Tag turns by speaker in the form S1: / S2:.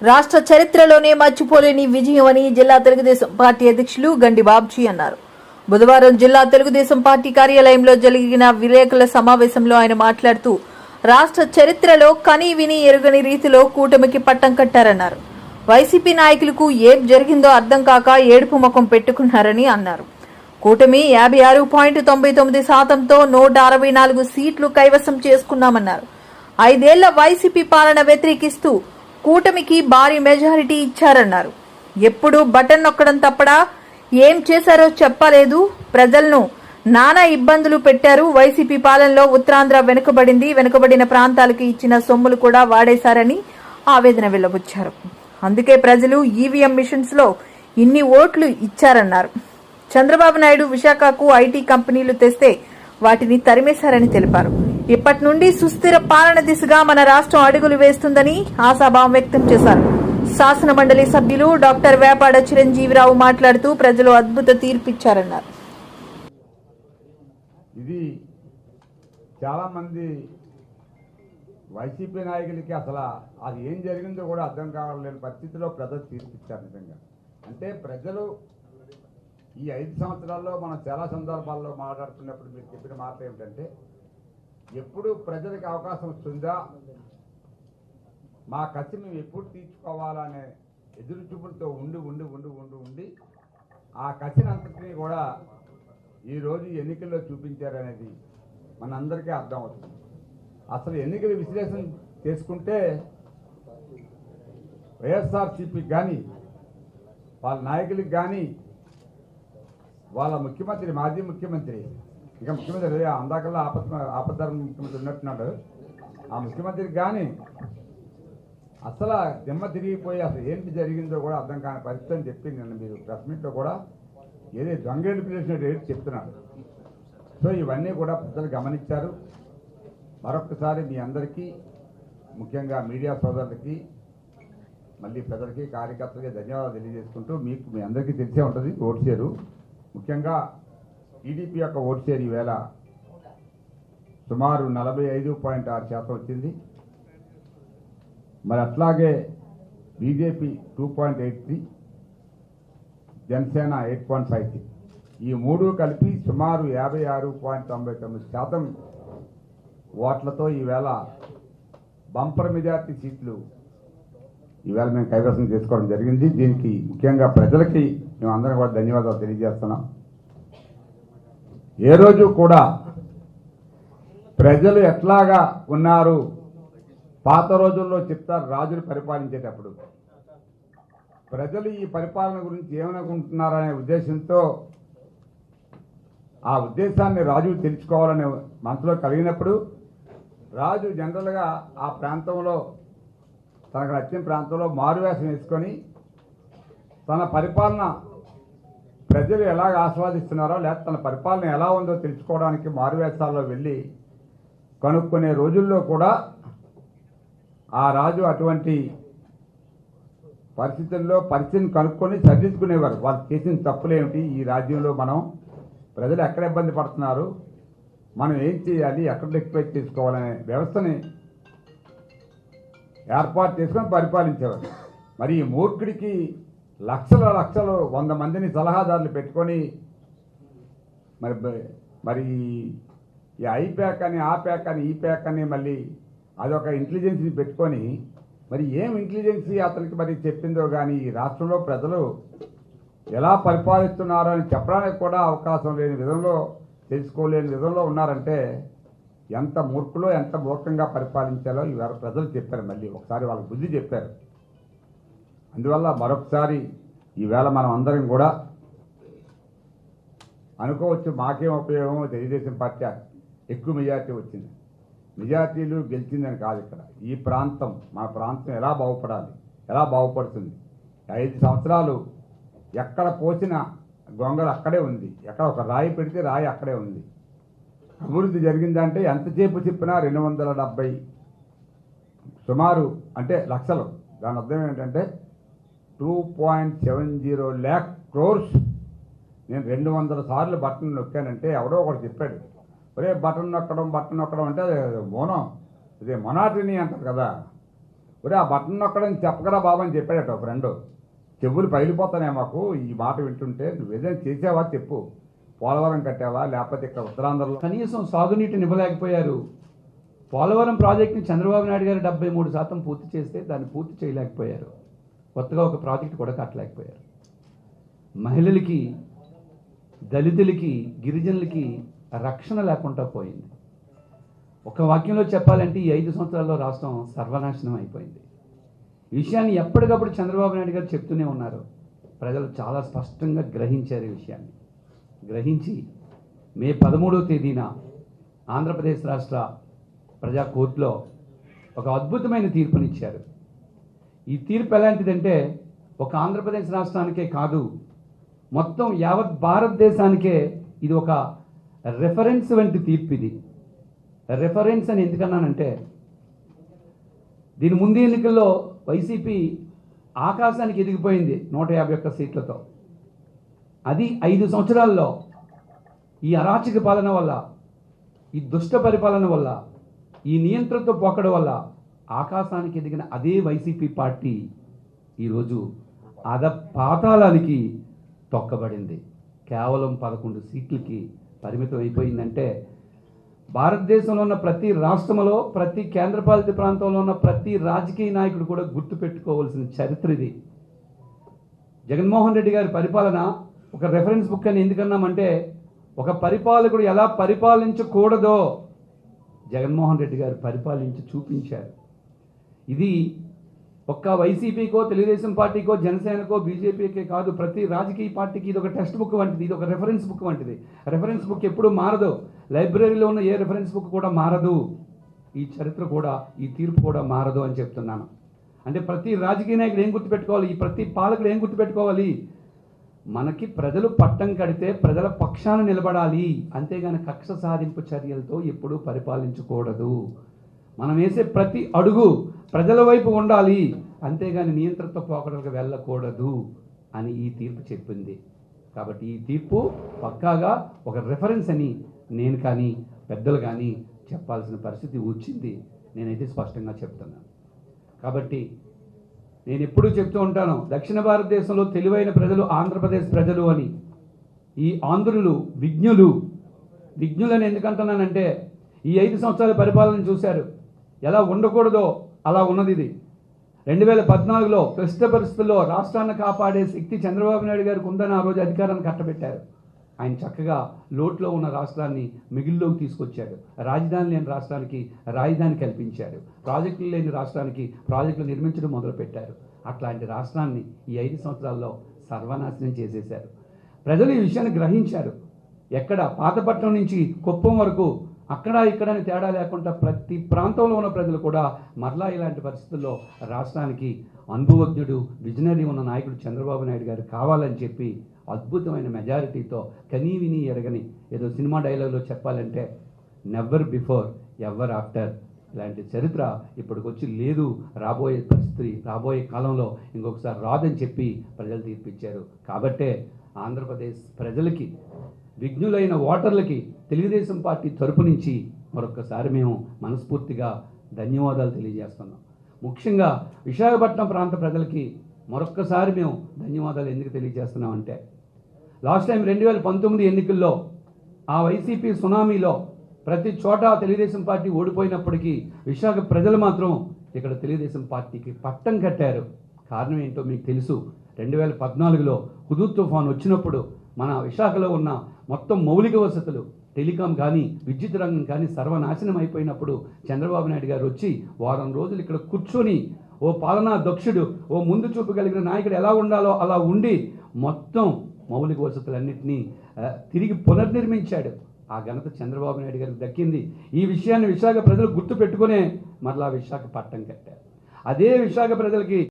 S1: రాష్ట్ర చరిత్రలోనే మర్చిపోలేని విజయమని జిల్లా తెలుగుదేశం పార్టీ అధ్యక్షులు గండి బాబ్జీ అన్నారు. బుధవారం జిల్లా తెలుగుదేశం పార్టీ కార్యాలయంలో జరిగిన విలేకరుల సమావేశంలో ఆయన మాట్లాడుతూ రాష్ట్ర చరిత్రలో కని విని ఎరుగని రీతిలో కూటమికి పట్టం కట్టారన్నారు. వైసీపీ నాయకులకు ఏం జరిగిందో అర్థం కాక ఏడుపు ముఖం పెట్టుకున్నారని అన్నారు. కూటమి 56.99%తో 164 సీట్లు కైవసం చేసుకున్నామన్నారు. 5 ఏళ్ల వైసీపీ పాలన వ్యతిరేకిస్తూ కూటమికి భారీ మెజారిటీ ఇచ్చారన్నారు. ఎప్పుడు బటన్ నొక్కడం తప్పడా ఏం చేశారో చెప్పలేదు. ప్రజలను నానా ఇబ్బందులు పెట్టారు. వైసీపీ పాలనలో ఉత్తరాంధ్ర వెనుకబడిన ప్రాంతాలకు ఇచ్చిన సొమ్ములు కూడా వాడేశారని ఆవేదన వెల్లబుచ్చారు. అందుకే ప్రజలు ఈవీఎం మిషన్స్ లో ఇన్ని ఓట్లు ఇచ్చారన్నారు. చంద్రబాబు నాయుడు విశాఖకు ఐటీ కంపెనీలు తెస్తే వాటిని తరిమేశారని తెలిపారు. ఇప్పటి నుండి సుస్థిర పాలన దిశగా మన రాష్ట్రం అడుగులు వేస్తుందని ఆశాభావం వ్యక్తం చేశారు. శాసన మండలి సభ్యులు డాక్టర్ వేపాడ చిరంజీవిరావు మాట్లాడుతూ ప్రజలు అద్భుత తీర్పిచ్చారన్నారు.
S2: ఇది చాలా మంది వైసీపీ నాయకులకి అసలు అది ఏం జరిగిందో కూడా అర్థం కావాలని పరిస్థితిలో ప్రజలు తీర్పిచ్చారు. నిజంగా అంటే ప్రజలు ఈ 5 సంవత్సరాల్లో మనం చాలా సందర్భాల్లో మాట్లాడుతున్నప్పుడు మీరు చెప్పిన మాట ఏమిటంటే, ఎప్పుడు ప్రజలకు అవకాశం వస్తుందా, మా కసి మేము ఎప్పుడు తీర్చుకోవాలనే ఎదురు చూపులతో ఉండి ఆ కసినంతటినీ కూడా ఈరోజు ఎన్నికల్లో చూపించారనేది మనందరికీ అర్థం అవుతుంది. అసలు ఎన్నికల విశ్లేషణ చేసుకుంటే వైఎస్ఆర్సీపీకి కానీ వాళ్ళ నాయకులకు కానీ వాళ్ళ ముఖ్యమంత్రి మాజీ ముఖ్యమంత్రి ఇంకా ముఖ్యమంత్రి అందాకల్లా ఆపద్ధర్మ ముఖ్యమంత్రి ఉన్నట్టున్నాడు. ఆ ముఖ్యమంత్రికి కానీ అసలు దిమ్మ తిరిగిపోయి అసలు ఏంటి జరిగిందో కూడా అర్థం కాని పరిస్థితి అని చెప్పి నిన్న మీరు ప్రెస్ మీట్లో కూడా ఏదో దొంగేళ్ళు పిలిచినట్టు ఏంటి చెప్తున్నాడు. సో ఇవన్నీ కూడా ప్రజలు గమనించారు. మరొకసారి మీ అందరికీ ముఖ్యంగా మీడియా సోదరులకి మళ్ళీ ప్రజలకి కార్యకర్తలకి ధన్యవాదాలు తెలియజేసుకుంటూ, మీకు మీ అందరికీ తెలిసే ఉంటుంది ఓటు షేరు, ముఖ్యంగా టీడీపీ యొక్క ఓటు షేర్ ఈవేళ సుమారు 45.6% వచ్చింది. మరి అట్లాగే బీజేపీ 2.83, జనసేన 8.56, ఈ మూడు కలిపి సుమారు 56.99% ఓట్లతో ఈవేళ బంపర్ మెజార్టీ సీట్లు ఈవేళ మేము కైవసం చేసుకోవడం జరిగింది. దీనికి ముఖ్యంగా ప్రజలకి మేము అందరం కూడా ధన్యవాదాలు తెలియజేస్తున్నాం. ఏ రోజు కూడా ప్రజలు ఎట్లాగా ఉన్నారు, పాత రోజుల్లో చెప్తారు రాజులు పరిపాలించేటప్పుడు, ప్రజలు ఈ పరిపాలన గురించి ఏమనుకుంటున్నారనే ఉద్దేశంతో ఆ ఉద్దేశాన్ని రాజు తెలుసుకోవాలనే మనసులో కలిగినప్పుడు రాజు జనరల్గా ఆ ప్రాంతంలో తనకు నచ్చిన ప్రాంతంలో మారువేషం వేసుకొని తన పరిపాలన ప్రజలు ఎలాగ ఆస్వాదిస్తున్నారో లేదా తన పరిపాలన ఎలా ఉందో తెలుసుకోవడానికి మారువేషాల్లో వెళ్ళి కనుక్కునే రోజుల్లో కూడా ఆ రాజు అటువంటి పరిస్థితుల్లో పరిస్థితిని కనుక్కొని సరిదిద్దుకునేవారు. వాళ్ళు చేసిన తప్పులేమిటి, ఈ రాజ్యంలో మనం ప్రజలు ఎక్కడ ఇబ్బంది పడుతున్నారు, మనం ఏం చేయాలి, ఎక్కడ ఎక్స్ప్లెక్ట్ చేసుకోవాలనే వ్యవస్థని ఏర్పాటు చేసుకొని పరిపాలించేవారు. మరి ఈ మూర్ఖుడికి లక్షలు 100 మందిని సలహాదారులు పెట్టుకొని మరి ఈ ఐ ప్యాక్ అని ఆ ప్యాక్ అని ఈ ప్యాక్ అని మళ్ళీ అదొక ఇంటెలిజెన్స్ని పెట్టుకొని మరి ఏం ఇంటెలిజెన్సీ అతనికి మరి చెప్పిందో కానీ ఈ రాష్ట్రంలో ప్రజలు ఎలా పరిపాలిస్తున్నారో అని చెప్పడానికి కూడా అవకాశం లేని విధంలో, తెలుసుకోలేని విధంలో ఉన్నారంటే ఎంత మూర్ఖులో ఎంత మూర్ఖంగా పరిపాలించాలో ఇవాళ ప్రజలు చెప్పారు. మళ్ళీ ఒకసారి వాళ్ళకి బుద్ధి చెప్పారు. అందువల్ల మరొకసారి ఈవేళ మనం అందరం కూడా అనుకోవచ్చు మాకేం ఉపయోగమో, తెలుగుదేశం పార్టీ ఎక్కువ మెజార్టీ వచ్చింది, మెజార్టీలు గెలిచిందని కాదు. ఇక్కడ ఈ ప్రాంతం, మన ప్రాంతం ఎలా బాగుపడాలి, ఎలా బాగుపడుతుంది, 5 సంవత్సరాలు ఎక్కడ పోసిన గొంగళ అక్కడే ఉంది, ఎక్కడ ఒక రాయి పెడితే రాయి అక్కడే ఉంది. అభివృద్ధి జరిగిందంటే ఎంతసేపు చెప్పినా 270 సుమారు అంటే లక్షలు. దాని అర్థం ఏంటంటే 2.70 lakh crores. నేను 200 సార్లు బటన్ నొక్కానంటే ఎవడో ఒకటి చెప్పాడు, ఒరే బటన్ నొక్కడం అంటే మోనం, ఇదే మొనాటిని అంటారు కదా, ఒరే ఆ బటన్ నొక్కడని చెప్పకరా బాబు అని చెప్పాడట ఒక ఫ్రెండ్. చెవులు పగిలిపోతానే మాకు ఈ మాట వింటుంటే. నువ్వేదైనా చేసావా చెప్పు. పోలవరం కట్టావా, లేకపోతే ఇక్కడ ఉత్తరాంధ్రలో
S3: కనీసం సాగునీటిని ఇవ్వలేకపోయారు. పోలవరం ప్రాజెక్టుని చంద్రబాబు నాయుడు గారు 73% పూర్తి చేస్తే దాన్ని పూర్తి చేయలేకపోయారు. కొత్తగా ఒక ప్రాజెక్టు కూడా కట్టలేకపోయారు. మహిళలకి, దళితులకి, గిరిజనులకి రక్షణ లేకుండా పోయింది. ఒక వాక్యంలో చెప్పాలంటే ఈ 5 సంవత్సరాల్లో రాష్ట్రం సర్వనాశనం అయిపోయింది. ఈ విషయాన్ని ఎప్పటికప్పుడు చంద్రబాబు నాయుడు గారు చెప్తూనే ఉన్నారు. ప్రజలు చాలా స్పష్టంగా గ్రహించారు. ఈ విషయాన్ని గ్రహించి మే 13వ తేదీన ఆంధ్రప్రదేశ్ రాష్ట్ర ప్రజా కోర్టులో ఒక అద్భుతమైన తీర్పునిచ్చారు. ఈ తీర్పు ఎలాంటిదంటే ఒక ఆంధ్రప్రదేశ్ రాష్ట్రానికే కాదు, మొత్తం యావత్ భారతదేశానికే ఇది ఒక రెఫరెన్స్ వంటి తీర్పు. ఇది రెఫరెన్స్ అని ఎందుకన్నానంటే దీని ముందు ఎన్నికల్లో వైసీపీ ఆకాశానికి ఎదిగిపోయింది 151 సీట్లతో. అది 5 సంవత్సరాల్లో ఈ అరాచక పాలన వల్ల, ఈ దుష్ట పరిపాలన వల్ల, ఈ నియంత్రణతో పోకడం వల్ల ఆకాశానికి ఎదిగిన అదే వైసీపీ పార్టీ ఈరోజు పాతాళానికి తొక్కబడింది. కేవలం 11 సీట్లకి పరిమితం అయిపోయిందంటే భారతదేశంలో ఉన్న ప్రతి రాష్ట్రంలో, ప్రతి కేంద్రపాలిత ప్రాంతంలో ఉన్న ప్రతి రాజకీయ నాయకుడు కూడా గుర్తుపెట్టుకోవాల్సిన చరిత్ర ఇది. జగన్మోహన్ రెడ్డి గారి పరిపాలన ఒక రెఫరెన్స్ బుక్ అని ఎందుకన్నామంటే ఒక పరిపాలకుడు ఎలా పరిపాలించకూడదో జగన్మోహన్ రెడ్డి గారు పరిపాలించి చూపించారు. ఇది ఒక్క వైసీపీకో, తెలుగుదేశం పార్టీకో, జనసేనకో, బీజేపీకే కాదు, ప్రతి రాజకీయ పార్టీకి ఇది ఒక టెక్స్ట్ బుక్ వంటిది, ఇది ఒక రెఫరెన్స్ బుక్ వంటిది. రెఫరెన్స్ బుక్ ఎప్పుడూ మారదు. లైబ్రరీలో ఉన్న ఏ రెఫరెన్స్ బుక్ కూడా మారదు. ఈ చరిత్ర కూడా, ఈ తీర్పు కూడా మారదు అని చెప్తున్నాను. అంటే ప్రతి రాజకీయ నాయకుడు ఏం గుర్తుపెట్టుకోవాలి, ఈ ప్రతి పాలకుడు ఏం గుర్తుపెట్టుకోవాలి, మనకి ప్రజలు పట్టం కడితే ప్రజల పక్షాన నిలబడాలి, అంతేగాని కక్ష సాధింపు చర్యలతో ఎప్పుడూ పరిపాలించకూడదు. మనం వేసే ప్రతి అడుగు ప్రజల వైపు ఉండాలి, అంతేగాని నియంత్రణతో పోకడలకు వెళ్ళకూడదు అని ఈ తీర్పు చెప్పింది. కాబట్టి ఈ తీర్పు పక్కాగా ఒక రెఫరెన్స్ అని నేను కానీ పెద్దలు కానీ చెప్పాల్సిన పరిస్థితి వచ్చింది. నేనైతే స్పష్టంగా చెప్తున్నాను. కాబట్టి నేను ఎప్పుడూ చెప్తూ ఉంటాను, దక్షిణ భారతదేశంలో తెలివైన ప్రజలు ఆంధ్రప్రదేశ్ ప్రజలు అని. ఈ ఆంధ్రులు విజ్ఞులని ఎందుకంటున్నానంటే ఈ 5 సంవత్సరాల పరిపాలన చూశారు. ఎలా ఉండకూడదో అలా ఉన్నది. ఇది 2014లో క్లిష్ట పరిస్థితుల్లో రాష్ట్రాన్ని కాపాడే శక్తి చంద్రబాబు నాయుడు గారికి ఉందని ఆ రోజు అధికారాన్ని కట్టబెట్టారు. ఆయన చక్కగా లోట్లో ఉన్న రాష్ట్రాన్ని మిగిలిలోకి తీసుకొచ్చాడు. రాజధాని లేని రాష్ట్రానికి రాజధాని కల్పించాడు. ప్రాజెక్టులు లేని రాష్ట్రానికి ప్రాజెక్టులు నిర్మించడం మొదలుపెట్టారు. అట్లాంటి రాష్ట్రాన్ని ఈ 5 సంవత్సరాల్లో సర్వనాశనం చేసేశారు. ప్రజలు ఈ విషయాన్ని గ్రహించారు. ఎక్కడ పాతపట్నం నుంచి కుప్పం వరకు అక్కడ ఇక్కడ తేడా లేకుండా ప్రతి ప్రాంతంలో ఉన్న ప్రజలు కూడా మరలా ఇలాంటి పరిస్థితుల్లో రాష్ట్రానికి అనుభవజ్ఞుడు, విజనరీ ఉన్న నాయకుడు చంద్రబాబు నాయుడు గారు కావాలని చెప్పి అద్భుతమైన మెజారిటీతో కనీ విని ఎరగని, ఏదో సినిమా డైలాగ్లో చెప్పాలంటే నెవర్ బిఫోర్ ఎవర్ ఆఫ్టర్ ఇలాంటి చరిత్ర ఇప్పటికొచ్చి లేదు. రాబోయే పరిస్థితి, రాబోయే కాలంలో ఇంకొకసారి రాదని చెప్పి ప్రజలు తీర్పిచ్చారు. కాబట్టే ఆంధ్రప్రదేశ్ ప్రజలకి, విజ్ఞులైన ఓటర్లకి తెలుగుదేశం పార్టీ తరపు నుంచి మరొక్కసారి మేము మనస్ఫూర్తిగా ధన్యవాదాలు తెలియజేస్తున్నాం. ముఖ్యంగా విశాఖపట్నం ప్రాంత ప్రజలకి మరొక్కసారి మేము ధన్యవాదాలు ఎందుకు తెలియజేస్తున్నామంటే లాస్ట్ టైం 2019 ఎన్నికల్లో ఆ వైసీపీ సునామీలో ప్రతి చోట తెలుగుదేశం పార్టీ ఓడిపోయినప్పటికీ విశాఖ ప్రజలు మాత్రం ఇక్కడ తెలుగుదేశం పార్టీకి పట్టం కట్టారు. కారణం ఏంటో మీకు తెలుసు. 2014లో హుదూద్ తుఫాన్ వచ్చినప్పుడు మన విశాఖలో ఉన్న మొత్తం మౌలిక వసతులు, టెలికాం కానీ, విద్యుత్ రంగం కానీ సర్వనాశనం అయిపోయినప్పుడు చంద్రబాబు నాయుడు గారు వచ్చి వారం రోజులు ఇక్కడ కూర్చొని ఓ పాలనా దక్షుడు, ఓ ముందు చూపు కలిగిన నాయకుడు ఎలా ఉండాలో అలా ఉండి మొత్తం మౌలిక వసతులన్నింటినీ తిరిగి పునర్నిర్మించాడు. ఆ ఘనత చంద్రబాబు నాయుడు గారికి దక్కింది. ఈ విషయాన్ని విశాఖ ప్రజలు గుర్తు పెట్టుకునే మరలా విశాఖ పట్టం కట్టారు. అదే విశాఖ ప్రజలకి